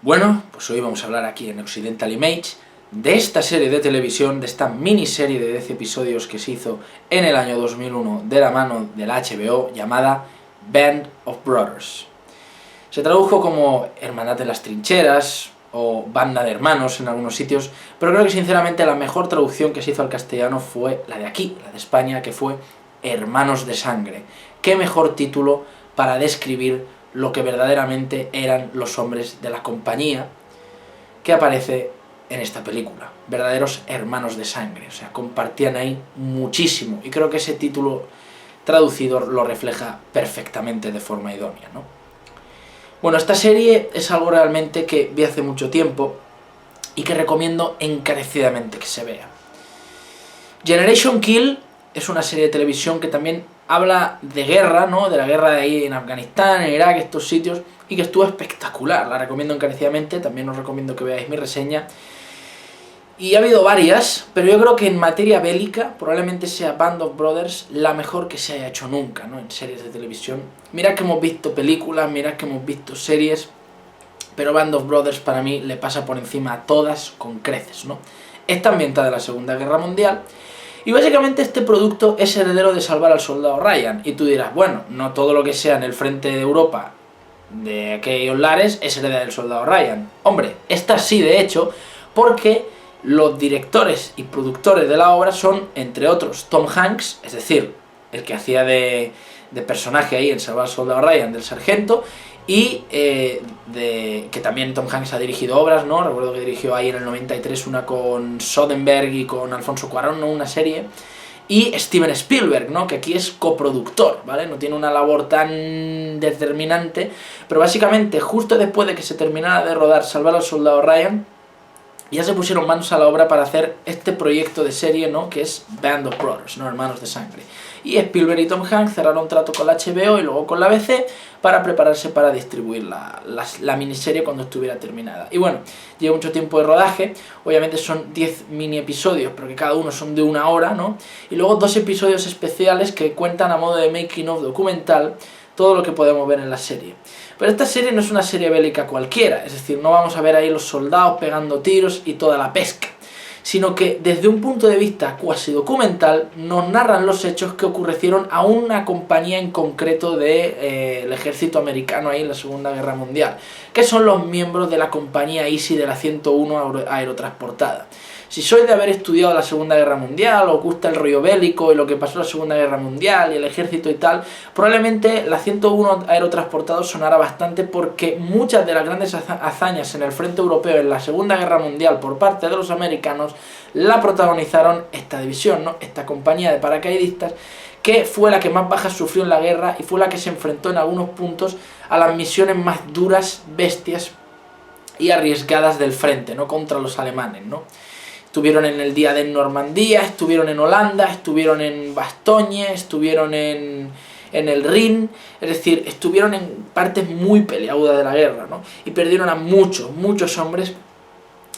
Bueno, pues hoy vamos a hablar aquí en Occidental Image de esta serie de televisión, de esta miniserie de 10 episodios que se hizo en el año 2001 de la mano de la HBO, llamada Band of Brothers. Se tradujo como Hermandad de las Trincheras o Banda de Hermanos en algunos sitios, pero creo que sinceramente la mejor traducción que se hizo al castellano fue la de aquí, la de España, que fue Hermanos de Sangre. ¿Qué mejor título para describir lo que verdaderamente eran los hombres de la compañía que aparece en esta película? Verdaderos hermanos de sangre, o sea, compartían ahí muchísimo, y creo que ese título traducido lo refleja perfectamente de forma idónea, ¿no? Bueno, esta serie es algo realmente que vi hace mucho tiempo y que recomiendo encarecidamente que se vea. Generation Kill es una serie de televisión que también habla de guerra, ¿no? De la guerra de ahí en Afganistán, en Irak, estos sitios, y que estuvo espectacular. La recomiendo encarecidamente, también os recomiendo que veáis mi reseña. Y ha habido varias, pero yo creo que en materia bélica probablemente sea Band of Brothers la mejor que se haya hecho nunca, ¿no? En series de televisión. Mirad que hemos visto películas, mirad que hemos visto series, pero Band of Brothers para mí le pasa por encima a todas con creces, ¿no? Está ambientada en la Segunda Guerra Mundial, y básicamente este producto es heredero de Salvar al Soldado Ryan. Y tú dirás, bueno, no todo lo que sea en el frente de Europa de aquellos lares es heredero del Soldado Ryan. Hombre, esta sí, de hecho, porque los directores y productores de la obra son, entre otros, Tom Hanks, es decir, el que hacía de personaje ahí en Salvar al Soldado Ryan, del sargento, y que también Tom Hanks ha dirigido obras, ¿no? Recuerdo que dirigió ahí en el 93 una con Soderbergh y con Alfonso Cuarón, ¿no? Una serie. Y Steven Spielberg, ¿no? Que aquí es coproductor, ¿vale? No tiene una labor tan determinante, pero básicamente justo después de que se terminara de rodar Salvar al Soldado Ryan, ya se pusieron manos a la obra para hacer este proyecto de serie, ¿no? Que es Band of Brothers, ¿no? Hermanos de Sangre. Y Spielberg y Tom Hanks cerraron trato con la HBO y luego con la ABC para prepararse para distribuir la miniserie cuando estuviera terminada. Y bueno, lleva mucho tiempo de rodaje, obviamente son 10 mini episodios, pero que cada uno son de 1 hora, ¿no? Y luego 2 episodios especiales que cuentan a modo de making of documental todo lo que podemos ver en la serie. Pero esta serie no es una serie bélica cualquiera, es decir, no vamos a ver ahí los soldados pegando tiros y toda la pesca, sino que desde un punto de vista cuasi documental nos narran los hechos que ocurrieron a una compañía en concreto del ejército americano ahí en la Segunda Guerra Mundial, que son los miembros de la compañía Easy de la 101 aerotransportada. Si sois de haber estudiado la Segunda Guerra Mundial, o os gusta el rollo bélico y lo que pasó en la Segunda Guerra Mundial y el ejército y tal, probablemente la 101 aerotransportado sonará bastante, porque muchas de las grandes hazañas en el frente europeo en la Segunda Guerra Mundial por parte de los americanos la protagonizaron esta división, ¿no? Esta compañía de paracaidistas, que fue la que más bajas sufrió en la guerra y fue la que se enfrentó en algunos puntos a las misiones más duras, bestias y arriesgadas del frente, ¿no? Contra los alemanes, ¿no? Estuvieron en el día de Normandía, estuvieron en Holanda, estuvieron en Bastogne, estuvieron en el Rin, es decir, estuvieron en partes muy peleagudas de la guerra, ¿no? Y perdieron a muchos hombres,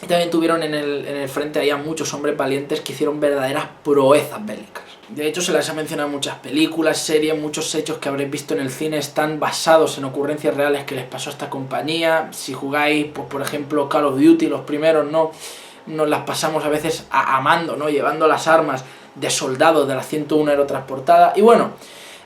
y también tuvieron en el frente ahí a muchos hombres valientes que hicieron verdaderas proezas bélicas. De hecho, se les ha mencionado en muchas películas, series, muchos hechos que habréis visto en el cine están basados en ocurrencias reales que les pasó a esta compañía. Si jugáis, pues, por ejemplo, Call of Duty, los primeros, ¿no? Nos las pasamos a veces amando, ¿no? Llevando las armas de soldados de la 101 aerotransportada. Y bueno,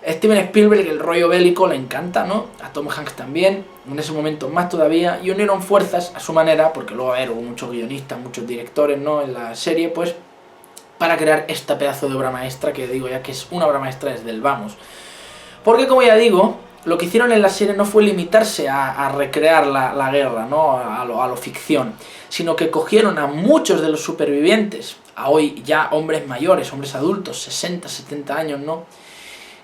Steven Spielberg, el rollo bélico le encanta, ¿no? A Tom Hanks también, en ese momento más todavía, y unieron fuerzas a su manera, porque luego, a ver, hubo muchos guionistas, muchos directores, ¿no? En la serie, pues, para crear esta pedazo de obra maestra, que digo ya que es una obra maestra desde el vamos. Porque, como ya digo, lo que hicieron en la serie no fue limitarse a recrear la guerra, ¿no? A lo ficción, sino que cogieron a muchos de los supervivientes, a hoy ya hombres mayores, hombres adultos, 60, 70 años, ¿no?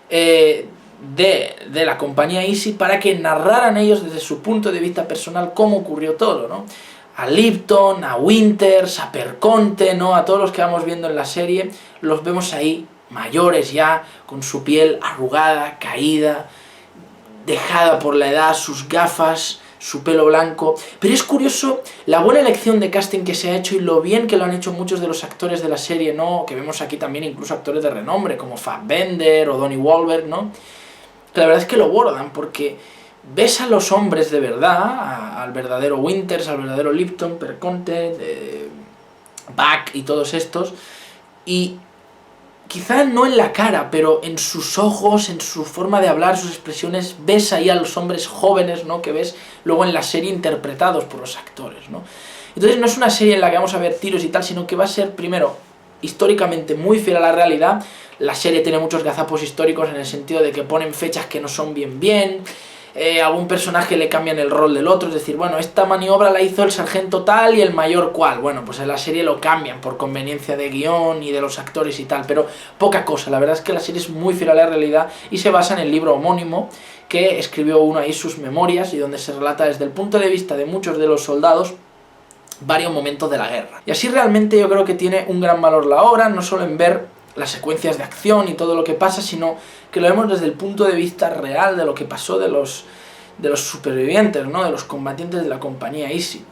De la compañía Easy, para que narraran ellos desde su punto de vista personal cómo ocurrió todo, ¿no? A Lipton, a Winters, a Perconte, ¿no? A todos los que vamos viendo en la serie, los vemos ahí mayores ya, con su piel arrugada, caída, dejada por la edad, sus gafas, su pelo blanco. Pero es curioso la buena elección de casting que se ha hecho y lo bien que lo han hecho muchos de los actores de la serie, ¿no? Que vemos aquí también incluso actores de renombre como Fassbender o Donnie Wahlberg, ¿no? Que la verdad es que lo bordan, porque ves a los hombres de verdad, a al verdadero Winters, al verdadero Lipton, Perconte, Buck y todos estos, y quizá no en la cara, pero en sus ojos, en su forma de hablar, sus expresiones, ves ahí a los hombres jóvenes, ¿no?, que ves luego en la serie interpretados por los actores, ¿no? Entonces no es una serie en la que vamos a ver tiros y tal, sino que va a ser, primero, históricamente muy fiel a la realidad. La serie tiene muchos gazapos históricos en el sentido de que ponen fechas que no son bien, algún personaje le cambian el rol del otro, es decir, bueno, esta maniobra la hizo el sargento tal y el mayor cual, bueno, pues en la serie lo cambian por conveniencia de guión y de los actores y tal, pero poca cosa. La verdad es que la serie es muy fiel a la realidad y se basa en el libro homónimo que escribió uno ahí, sus memorias, y donde se relata desde el punto de vista de muchos de los soldados varios momentos de la guerra. Y así realmente yo creo que tiene un gran valor la obra, no solo en ver las secuencias de acción y todo lo que pasa, sino que lo vemos desde el punto de vista real de lo que pasó de los supervivientes, ¿no?, de los combatientes de la compañía Easy.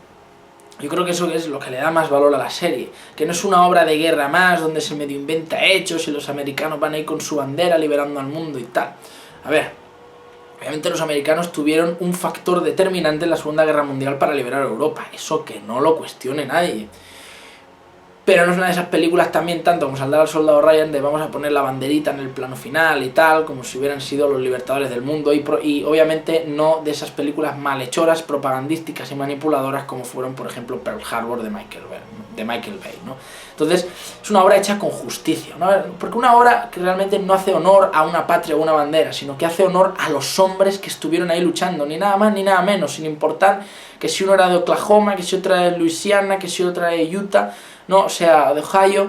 Yo creo que eso es lo que le da más valor a la serie, que no es una obra de guerra más donde se medio inventa hechos y los americanos van ahí con su bandera liberando al mundo y tal. A ver, obviamente los americanos tuvieron un factor determinante en la Segunda Guerra Mundial para liberar Europa, eso que no lo cuestione nadie. Pero no es una de esas películas también tanto como Salvar al Soldado Ryan de vamos a poner la banderita en el plano final y tal, como si hubieran sido los libertadores del mundo, y obviamente no de esas películas malhechoras, propagandísticas y manipuladoras como fueron, por ejemplo, Pearl Harbor de Michael Bay, ¿no? Entonces es una obra hecha con justicia, ¿no? Porque una obra que realmente no hace honor a una patria o una bandera, sino que hace honor a los hombres que estuvieron ahí luchando, ni nada más ni nada menos, sin importar que si uno era de Oklahoma, que si otro era de Luisiana, que si otro era de Utah, no, o sea, de Ohio,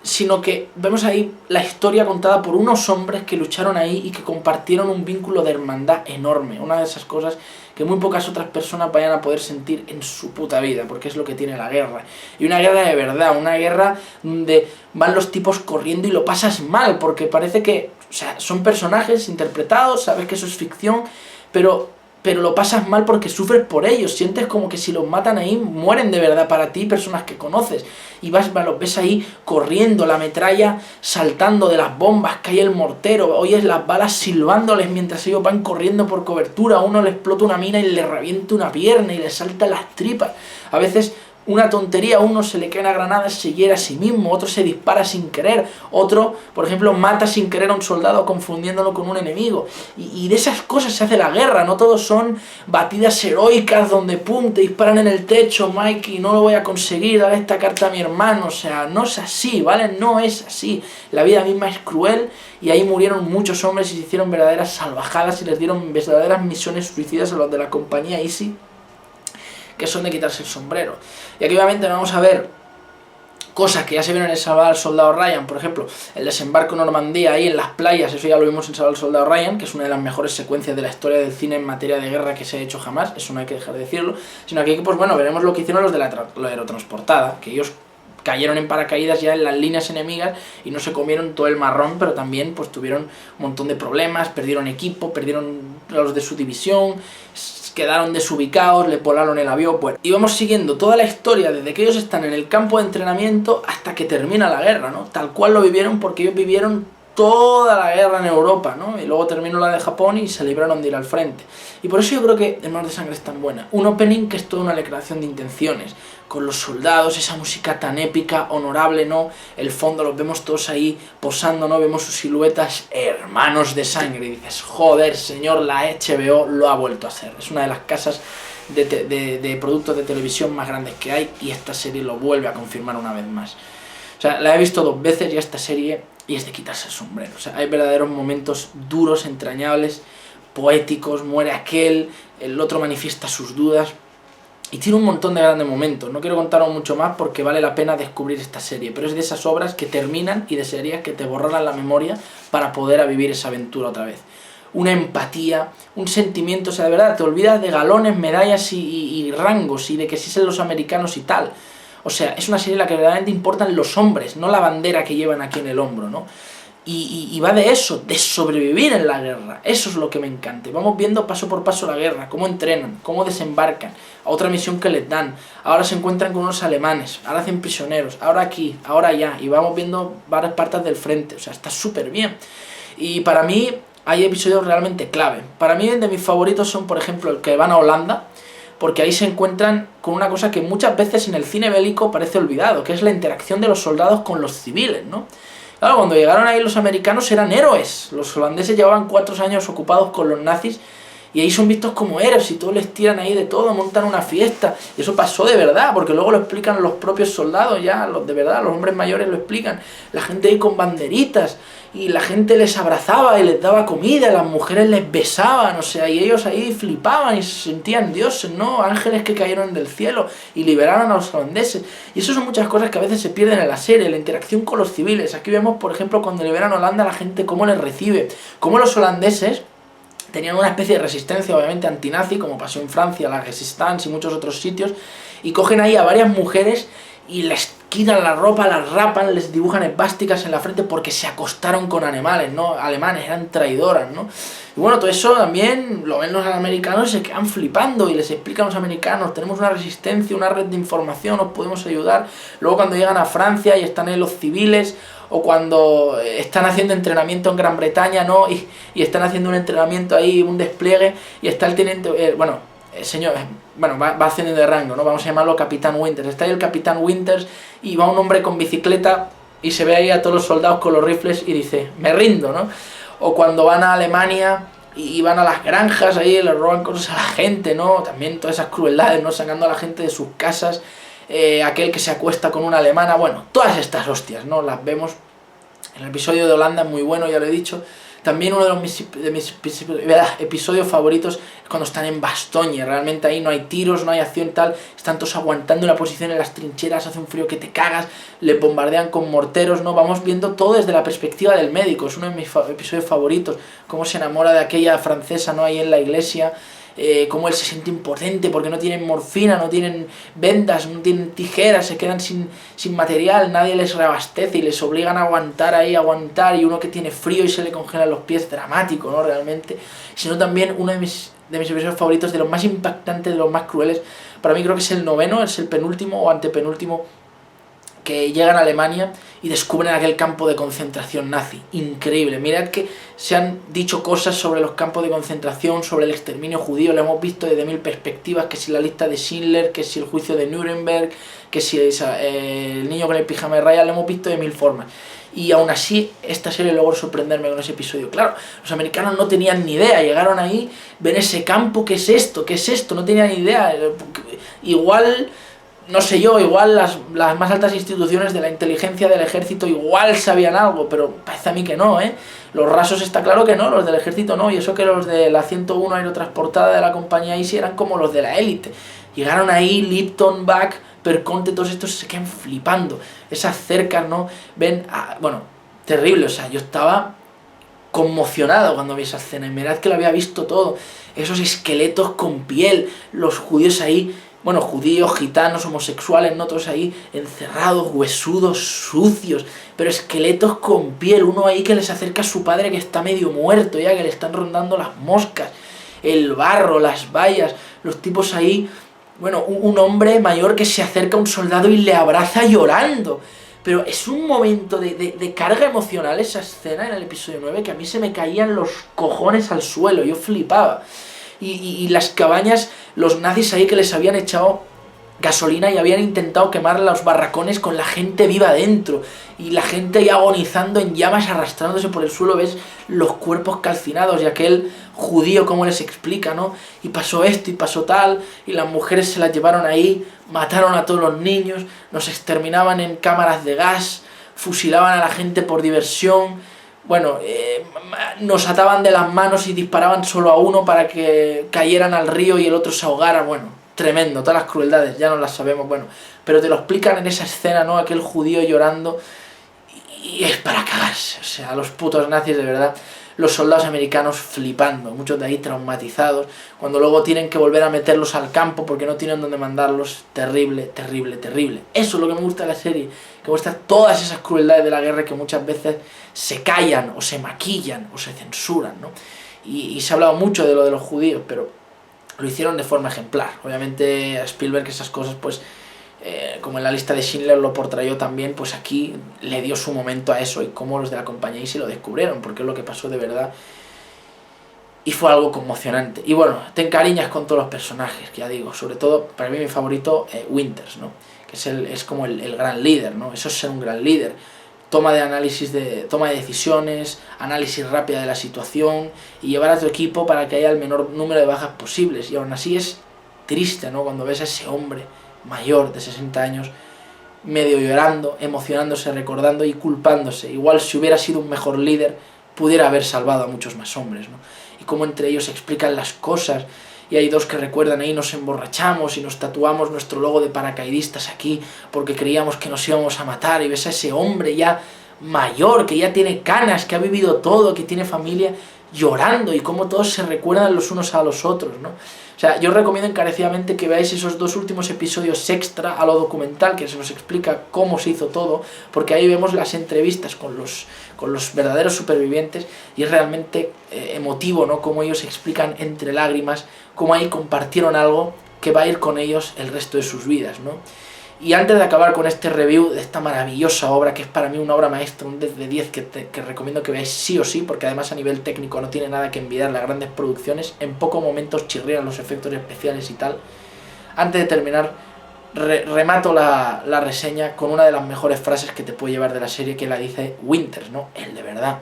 sino que vemos ahí la historia contada por unos hombres que lucharon ahí y que compartieron un vínculo de hermandad enorme, una de esas cosas que muy pocas otras personas vayan a poder sentir en su puta vida, porque es lo que tiene la guerra, y una guerra de verdad, una guerra donde van los tipos corriendo y lo pasas mal, porque parece que, o sea, son personajes interpretados, sabes que eso es ficción, pero lo pasas mal porque sufres por ellos, sientes como que si los matan ahí, mueren de verdad para ti, personas que conoces, y los ves ahí corriendo, la metralla saltando de las bombas, cae el mortero, oyes las balas silbándoles mientras ellos van corriendo por cobertura, a uno le explota una mina y le revienta una pierna y le saltan las tripas, a veces una tontería, uno se le cae una granada, se hiere a sí mismo, otro se dispara sin querer, otro, por ejemplo, mata sin querer a un soldado confundiéndolo con un enemigo, y de esas cosas se hace la guerra, no todos son batidas heroicas donde pum, te disparan en el techo, Mikey, no lo voy a conseguir, dale esta carta a mi hermano, o sea, no es así, ¿vale? No es así, la vida misma es cruel, y ahí murieron muchos hombres y se hicieron verdaderas salvajadas y les dieron verdaderas misiones suicidas a los de la compañía Easy, que son de quitarse el sombrero. Y aquí obviamente vamos a ver cosas que ya se vieron en Salvar al Soldado Ryan, por ejemplo, el desembarco en Normandía ahí en las playas, eso ya lo vimos en Salvar al Soldado Ryan, que es una de las mejores secuencias de la historia del cine en materia de guerra que se ha hecho jamás, eso no hay que dejar de decirlo, sino que aquí, pues bueno, veremos lo que hicieron los de la aerotransportada, que ellos cayeron en paracaídas ya en las líneas enemigas y no se comieron todo el marrón, pero también pues tuvieron un montón de problemas, perdieron equipo, perdieron a los de su división, quedaron desubicados, le volaron el avión, bueno. Y vamos siguiendo toda la historia desde que ellos están en el campo de entrenamiento hasta que termina la guerra, ¿no? Tal cual lo vivieron porque ellos vivieron toda la guerra en Europa, ¿no? Y luego terminó la de Japón y se libraron de ir al frente. Y por eso yo creo que Hermanos de Sangre es tan buena. Un opening que es toda una declaración de intenciones, con los soldados, esa música tan épica, honorable, ¿no? El fondo, los vemos todos ahí posando, ¿no? Vemos sus siluetas, Hermanos de Sangre. Y dices, joder, señor, la HBO lo ha vuelto a hacer. Es una de las casas de productos de televisión más grandes que hay y esta serie lo vuelve a confirmar una vez más. O sea, la he visto 2 veces ya esta serie y es de quitarse el sombrero. O sea, hay verdaderos momentos duros, entrañables, poéticos, muere aquel, el otro manifiesta sus dudas y tiene un montón de grandes momentos. No quiero contaros mucho más porque vale la pena descubrir esta serie, pero es de esas obras que terminan y desearías que te borraran la memoria para poder vivir esa aventura otra vez. Una empatía, un sentimiento, o sea, de verdad, te olvidas de galones, medallas y rangos y de que si son los americanos y tal. O sea, es una serie en la que verdaderamente importan los hombres, no la bandera que llevan aquí en el hombro, ¿no? Y va de eso, de sobrevivir en la guerra. Eso es lo que me encanta. Vamos viendo paso por paso la guerra, cómo entrenan, cómo desembarcan, a otra misión que les dan. Ahora se encuentran con unos alemanes, ahora hacen prisioneros, ahora aquí, ahora allá. Y vamos viendo varias partes del frente, o sea, está súper bien. Y para mí, hay episodios realmente clave. Para mí, de mis favoritos son, por ejemplo, el que van a Holanda, porque ahí se encuentran con una cosa que muchas veces en el cine bélico parece olvidado, que es la interacción de los soldados con los civiles, ¿no? Claro, cuando llegaron ahí los americanos eran héroes, los holandeses llevaban 4 años ocupados con los nazis, y ahí son vistos como héroes y todos les tiran ahí de todo, montan una fiesta. Y eso pasó de verdad, porque luego lo explican los propios soldados ya, los de verdad, los hombres mayores lo explican. La gente ahí con banderitas, y la gente les abrazaba y les daba comida, las mujeres les besaban, o sea, y ellos ahí flipaban y se sentían dioses, ¿no? Ángeles que cayeron del cielo y liberaron a los holandeses. Y eso son muchas cosas que a veces se pierden en la serie, la interacción con los civiles. Aquí vemos, por ejemplo, cuando liberan a Holanda, la gente cómo les recibe, cómo los holandeses tenían una especie de resistencia, obviamente antinazi, como pasó en Francia, la Resistance y muchos otros sitios, y cogen ahí a varias mujeres y les quitan la ropa, las rapan, les dibujan esvásticas en la frente porque se acostaron con animales, ¿no? Alemanes, eran traidoras, ¿no? Y bueno, todo eso también lo ven los americanos y se quedan flipando y les explican a los americanos, tenemos una resistencia, una red de información, os podemos ayudar. Luego cuando llegan a Francia y están ahí los civiles, o cuando están haciendo entrenamiento en Gran Bretaña, ¿no? Y están haciendo un entrenamiento ahí, un despliegue, y está el teniente, señor, va ascendiendo de rango, ¿no? Vamos a llamarlo Capitán Winters. Está ahí el Capitán Winters y va un hombre con bicicleta y se ve ahí a todos los soldados con los rifles y dice, me rindo, ¿no? O cuando van a Alemania y van a las granjas ahí, les roban cosas a la gente, ¿no? También todas esas crueldades, ¿no? Sacando a la gente de sus casas, aquel que se acuesta con una alemana, bueno, todas estas hostias, ¿no? Las vemos en el episodio de Holanda, muy bueno, ya lo he dicho. También uno de mis episodios favoritos es cuando están en Bastogne. Realmente ahí no hay tiros, no hay acción tal. Están todos aguantando la posición en las trincheras, hace un frío que te cagas, le bombardean con morteros, ¿no? Vamos viendo todo desde la perspectiva del médico. Es uno de mis episodios favoritos. Cómo se enamora de aquella francesa, ¿no? Ahí en la iglesia. Cómo él se siente impotente porque no tienen morfina, no tienen vendas, no tienen tijeras, se quedan sin material, nadie les reabastece y les obligan a aguantar ahí, aguantar, y uno que tiene frío y se le congelan los pies, dramático, ¿no? Realmente. Sino también uno de mis episodios favoritos, de los más impactantes, de los más crueles, para mí creo que es el 9º, es el penúltimo o antepenúltimo, que llegan a Alemania y descubren aquel campo de concentración nazi. Increíble. Mirad que se han dicho cosas sobre los campos de concentración, sobre el exterminio judío, lo hemos visto desde 1000 perspectivas, que si la lista de Schindler, que si el juicio de Nuremberg, que si el niño con el pijama de rayas, lo hemos visto de 1000 formas. Y aún así, esta serie logró sorprenderme con ese episodio. Claro, los americanos no tenían ni idea, llegaron ahí, ven ese campo, ¿qué es esto? ¿Qué es esto? No tenían ni idea. Igual, no sé yo, igual las más altas instituciones de la inteligencia del ejército igual sabían algo, pero parece a mí que no, ¿eh? Los rasos está claro que no, los del ejército no, y eso que los de la 101 aerotransportada de la compañía Easy eran como los de la élite. Llegaron ahí, Lipton, Bach, Perconte, todos estos se quedan flipando. Esas cercas, ¿no? Ven, bueno, terrible, o sea, yo estaba conmocionado cuando vi esa escena, y mirad que lo había visto todo. Esos esqueletos con piel, los judíos ahí, bueno, judíos, gitanos, homosexuales, ¿no? Todos ahí encerrados, huesudos, sucios, pero esqueletos con piel. Uno ahí que les acerca a su padre que está medio muerto ya, que le están rondando las moscas, el barro, las vallas, los tipos ahí. Bueno, un hombre mayor que se acerca a un soldado y le abraza llorando. Pero es un momento de carga emocional esa escena en el episodio 9, que a mí se me caían los cojones al suelo, yo flipaba. Y las cabañas, los nazis ahí que les habían echado gasolina y habían intentado quemar los barracones con la gente viva dentro, y la gente ahí agonizando en llamas, arrastrándose por el suelo, ves los cuerpos calcinados, y aquel judío como les explica, ¿no? Y pasó esto y pasó tal, y las mujeres se las llevaron ahí, mataron a todos los niños, nos exterminaban en cámaras de gas, fusilaban a la gente por diversión. Bueno, nos ataban de las manos y disparaban solo a uno para que cayeran al río y el otro se ahogara. Bueno, tremendo, todas las crueldades, ya no las sabemos, bueno, pero te lo explican en esa escena, ¿no? Aquel judío llorando, y es para cagarse, o sea, los putos nazis, de verdad. Los soldados americanos flipando, muchos de ahí traumatizados, cuando luego tienen que volver a meterlos al campo porque no tienen dónde mandarlos. Terrible, terrible, terrible. Eso es lo que me gusta de la serie, que muestra todas esas crueldades de la guerra que muchas veces se callan, o se maquillan, o se censuran, ¿no? Y se ha hablado mucho de lo de los judíos, pero lo hicieron de forma ejemplar. Obviamente a Spielberg esas cosas, pues, como en la lista de Schindler lo portrayó también, pues aquí le dio su momento a eso, y cómo los de la compañía Easy lo descubrieron, porque es lo que pasó de verdad. y fue algo conmocionante. Y bueno, te encariñas con todos los personajes, que ya digo, sobre todo, para mí mi favorito, Winters, ¿no? Que es como el gran líder, ¿no? Eso es ser un gran líder. Toma de decisiones, análisis rápida de la situación y llevar a tu equipo para que haya el menor número de bajas posibles. Y aún así es triste, ¿no? Cuando ves a ese hombre mayor de 60 años medio llorando, emocionándose, recordando y culpándose. Igual si hubiera sido un mejor líder, pudiera haber salvado a muchos más hombres, ¿no? Y cómo entre ellos se explican las cosas. Y hay dos que recuerdan ahí, nos emborrachamos y nos tatuamos nuestro logo de paracaidistas aquí porque creíamos que nos íbamos a matar. Y ves a ese hombre ya mayor, que ya tiene canas, que ha vivido todo, que tiene familia, llorando, y cómo todos se recuerdan los unos a los otros, ¿no? O sea, yo os recomiendo encarecidamente que veáis esos 2 últimos episodios extra a lo documental, que se nos explica cómo se hizo todo, porque ahí vemos las entrevistas con los verdaderos supervivientes, y es realmente emotivo, ¿no? Cómo ellos explican entre lágrimas, cómo ahí compartieron algo que va a ir con ellos el resto de sus vidas, ¿no? Y antes de acabar con este review de esta maravillosa obra, que es para mí una obra maestra, un 10 de 10 que recomiendo que veáis sí o sí, porque además a nivel técnico no tiene nada que envidiar las grandes producciones, en pocos momentos chirrían los efectos especiales y tal. Antes de terminar, remato la reseña con una de las mejores frases que te puede llevar de la serie, que la dice Winters, ¿no? Él de verdad.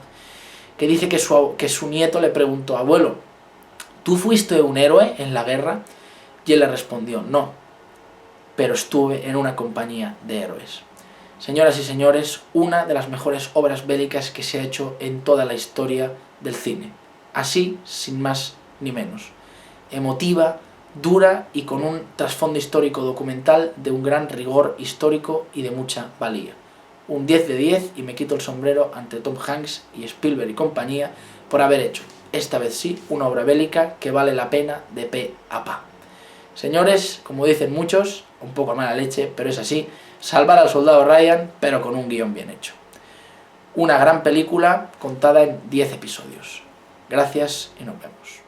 Que dice que su nieto le preguntó: abuelo, ¿tú fuiste un héroe en la guerra? Y él le respondió: no, pero estuve en una compañía de héroes. Señoras y señores, una de las mejores obras bélicas que se ha hecho en toda la historia del cine. Así, sin más ni menos. Emotiva, dura y con un trasfondo histórico documental de un gran rigor histórico y de mucha valía. Un 10 de 10, y me quito el sombrero ante Tom Hanks y Spielberg y compañía por haber hecho, esta vez sí, una obra bélica que vale la pena de pe a pa. Señores, como dicen muchos, un poco a mala leche, pero es así, salvar al soldado Ryan, pero con un guión bien hecho. Una gran película contada en 10 episodios. Gracias y nos vemos.